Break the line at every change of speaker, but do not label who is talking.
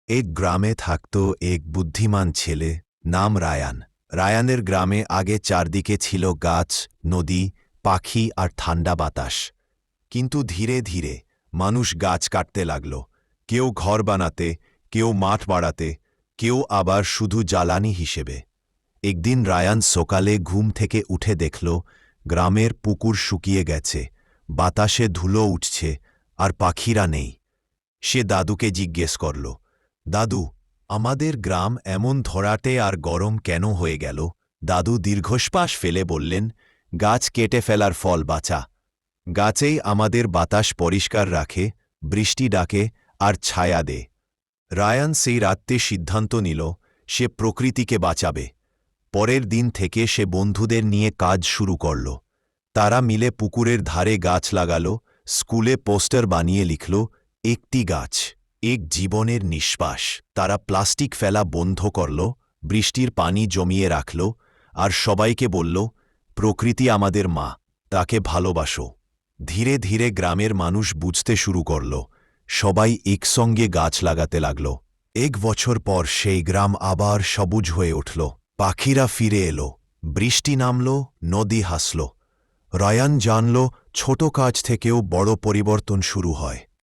এক গ্রামে থাকত এক বুদ্ধিমান ছেলে, নাম রায়ান। রায়ানের গ্রামে আগে চারদিকে ছিল গাছ, নদী, পাখি আর ঠান্ডা বাতাস। কিন্তু ধীরে ধীরে মানুষ গাছ কাটতে লাগল, কেউ ঘর বানাতে, কেউ মাঠ বাড়াতে, কেউ আবার শুধু জ্বালানি হিসেবে। একদিন রায়ান সকালে ঘুম থেকে উঠে দেখল গ্রামের পুকুর শুকিয়ে গেছে, বাতাসে ধুলো উঠছে আর পাখিরা নেই। সে দাদুকে জিজ্ঞেস করল, দাদু, আমাদের গ্রাম এমন ধরাটে আর গরম কেন হয়ে গেল? দাদু দীর্ঘশ্বাস ফেলে বললেন, গাছ কেটে ফেলার ফল বাঁচা। গাছেই আমাদের বাতাস পরিষ্কার রাখে, বৃষ্টি ডাকে আর ছায়া দে। রায়ান সেই রাত্রে সিদ্ধান্ত নিল সে প্রকৃতিকে বাঁচাবে। পরের দিন থেকে সে বন্ধুদের নিয়ে কাজ শুরু করল। তারা মিলে পুকুরের ধারে গাছ লাগাল, স্কুলে পোস্টার বানিয়ে লিখল, একটি গাছ, এক জীবনের নিঃশ্বাস। তারা প্লাস্টিক ফেলা বন্ধ করল, বৃষ্টির পানি জমিয়ে রাখল, আর সবাইকে বলল, প্রকৃতি আমাদের মা, তাকে ভালোবাসো। ধীরে ধীরে গ্রামের মানুষ বুঝতে শুরু করল, সবাই একসঙ্গে গাছ লাগাতে লাগল। এক বছর পর সেই গ্রাম আবার সবুজ হয়ে উঠল, পাখিরা ফিরে এলো, বৃষ্টি নামল, নদী হাসল। রায়ান জানল ছোট কাজ থেকেও বড় পরিবর্তন শুরু হয়।